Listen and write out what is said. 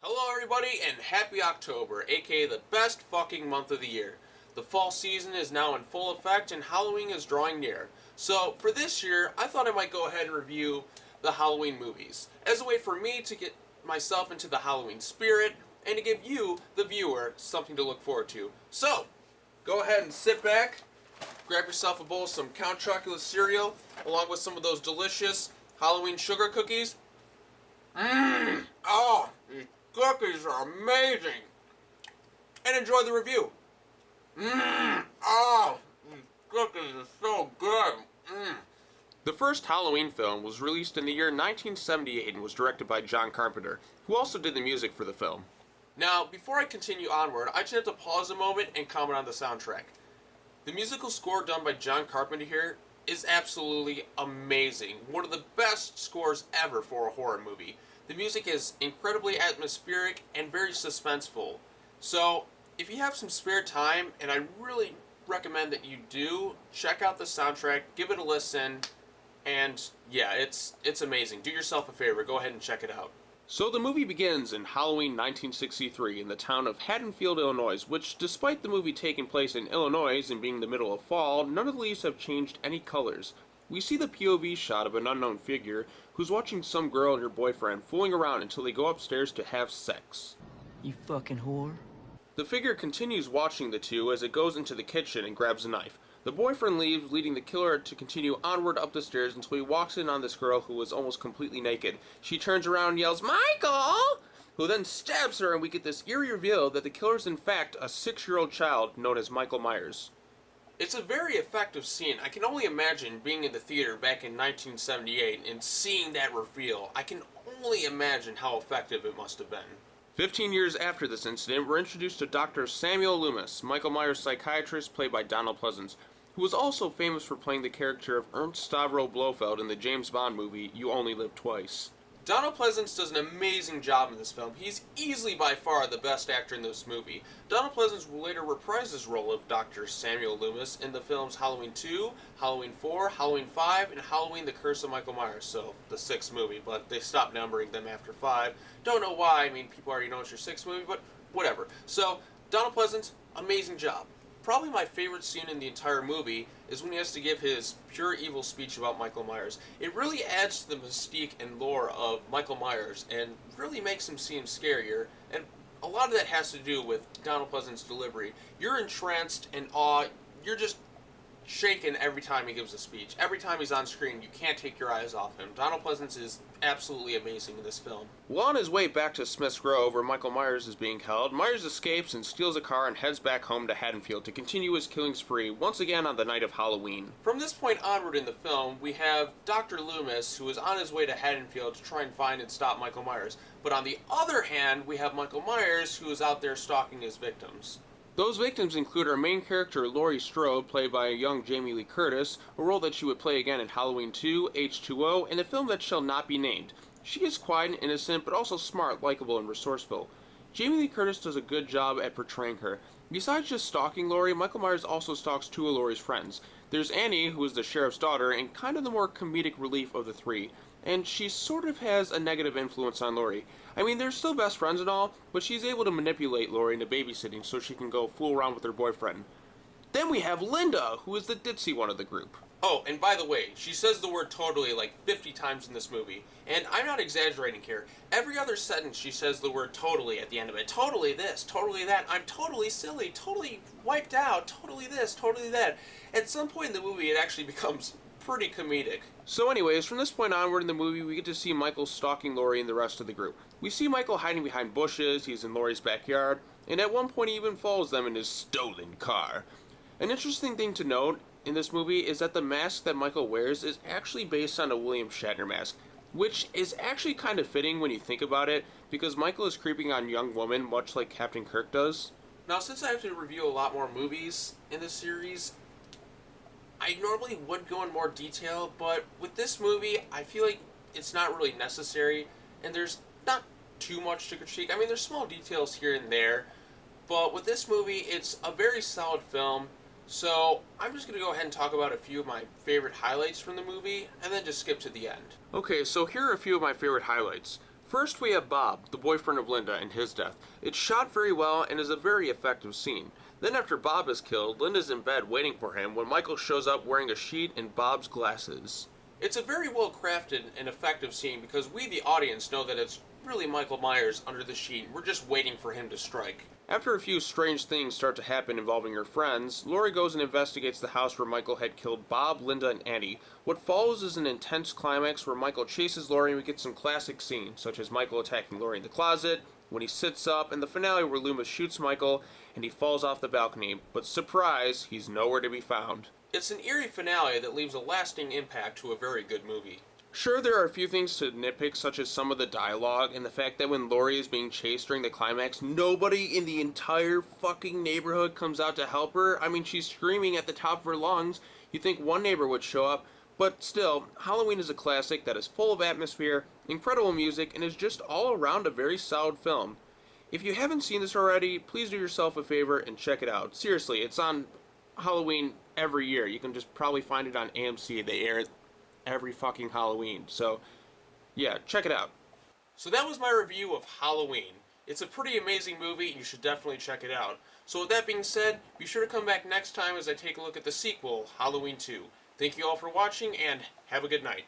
Hello everybody and happy October, aka the best fucking month of the year. The fall season is now in full effect and Halloween is drawing near. So for this year, I thought I might go ahead and review the Halloween movies as a way for me to get myself into the Halloween spirit and to give you, the viewer, something to look forward to. So, go ahead and sit back, grab yourself a bowl of some Count Chocula cereal along with some of those delicious Halloween sugar cookies. Oh, these cookies are amazing! And enjoy the review. Oh, these cookies are so good. The first Halloween film was released in the year 1978 and was directed by John Carpenter, who also did the music for the film. Now, before I continue onward, I just have to pause a moment and comment on the soundtrack. The musical score done by John Carpenter here is absolutely amazing. One of the best scores ever for a horror movie. The music is incredibly atmospheric and very suspenseful. So, if you have some spare time, and I really recommend that you do, check out the soundtrack, give it a listen, and yeah, it's amazing. Do yourself a favor, go ahead and check it out. So the movie begins in Halloween 1963 in the town of Haddonfield, Illinois, which, despite the movie taking place in Illinois and being the middle of fall, none of the leaves have changed any colors. We see the POV shot of an unknown figure who's watching some girl and her boyfriend fooling around until they go upstairs to have sex. You fucking whore. The figure continues watching the two as it goes into the kitchen and grabs a knife. The boyfriend leaves, leading the killer to continue onward up the stairs until he walks in on this girl who is almost completely naked. She turns around and yells, "Michael!" who then stabs her, and we get this eerie reveal that the killer is in fact a 6-year-old child known as Michael Myers. It's a very effective scene. I can only imagine being in the theater back in 1978 and seeing that reveal. I can only imagine how effective it must have been. 15 years after this incident, we're introduced to Dr. Samuel Loomis, Michael Myers' psychiatrist played by Donald Pleasence, who was also famous for playing the character of Ernst Stavro Blofeld in the James Bond movie You Only Live Twice. Donald Pleasence does an amazing job in this film. He's easily by far the best actor in this movie. Donald Pleasence will later reprise his role of Dr. Samuel Loomis in the films Halloween 2, Halloween 4, Halloween 5, and Halloween the Curse of Michael Myers, so the 6th movie, but they stopped numbering them after 5. Don't know why, I mean, people already know it's your 6th movie, but whatever. So, Donald Pleasence, amazing job. Probably my favorite scene in the entire movie is when he has to give his pure evil speech about Michael Myers. It really adds to the mystique and lore of Michael Myers and really makes him seem scarier, and a lot of that has to do with Donald Pleasence's delivery. You're entranced and awe, you're just shaken every time he gives a speech. Every time he's on screen, you can't take your eyes off him. Donald Pleasence is absolutely amazing in this film. Well, on his way back to Smith's Grove, where Michael Myers is being held, Myers escapes and steals a car and heads back home to Haddonfield to continue his killing spree, once again on the night of Halloween. From this point onward in the film, we have Dr. Loomis, who is on his way to Haddonfield to try and find and stop Michael Myers. But on the other hand, we have Michael Myers, who is out there stalking his victims. Those victims include our main character, Laurie Strode, played by a young Jamie Lee Curtis, a role that she would play again in Halloween 2, H2O, and a film that shall not be named. She is quiet and innocent, but also smart, likable, and resourceful. Jamie Lee Curtis does a good job at portraying her. Besides just stalking Laurie, Michael Myers also stalks 2 of Laurie's friends. There's Annie, who is the sheriff's daughter, and kind of the more comedic relief of the 3. And she sort of has a negative influence on Laurie. I mean, they're still best friends and all, but she's able to manipulate Laurie into babysitting so she can go fool around with her boyfriend. Then we have Linda, who is the ditzy one of the group. Oh, and by the way, she says the word totally like 50 times in this movie. And I'm not exaggerating here. Every other sentence she says the word totally at the end of it. Totally this, totally that, I'm totally silly, totally wiped out, totally this, totally that. At some point in the movie it actually becomes pretty comedic. So anyways, from this point onward in the movie, we get to see Michael stalking Laurie and the rest of the group. We see Michael hiding behind bushes, he's in Laurie's backyard, and at one point he even follows them in his stolen car. An interesting thing to note in this movie is that the mask that Michael wears is actually based on a William Shatner mask, which is actually kind of fitting when you think about it, because Michael is creeping on young women much like Captain Kirk does. Now, since I have to review a lot more movies in this series, I normally would go in more detail, but with this movie, I feel like it's not really necessary, and there's not too much to critique. I mean, there's small details here and there, but with this movie, it's a very solid film, so I'm just going to go ahead and talk about a few of my favorite highlights from the movie, and then just skip to the end. Okay, so here are a few of my favorite highlights. First we have Bob, the boyfriend of Linda, and his death. It's shot very well and is a very effective scene. Then after Bob is killed, Linda's in bed waiting for him when Michael shows up wearing a sheet and Bob's glasses. It's a very well crafted and effective scene because we, the audience, know that it's really Michael Myers under the sheet. We're just waiting for him to strike. After a few strange things start to happen involving her friends, Laurie goes and investigates the house where Michael had killed Bob, Linda, and Annie. What follows is an intense climax where Michael chases Laurie and we get some classic scenes, such as Michael attacking Laurie in the closet, when he sits up, and the finale where Loomis shoots Michael and he falls off the balcony, but surprise, he's nowhere to be found. It's an eerie finale that leaves a lasting impact to a very good movie. Sure, there are a few things to nitpick, such as some of the dialogue, and the fact that when Laurie is being chased during the climax, nobody in the entire fucking neighborhood comes out to help her. I mean, she's screaming at the top of her lungs. You'd think one neighbor would show up, but still, Halloween is a classic that is full of atmosphere, incredible music, and is just all around a very solid film. If you haven't seen this already, please do yourself a favor and check it out. Seriously, it's on Halloween every year. You can just probably find it on AMC. They air it every fucking Halloween. So, yeah, check it out. So that was my review of Halloween. It's a pretty amazing movie, and you should definitely check it out. So with that being said, be sure to come back next time as I take a look at the sequel, Halloween 2. Thank you all for watching, and have a good night.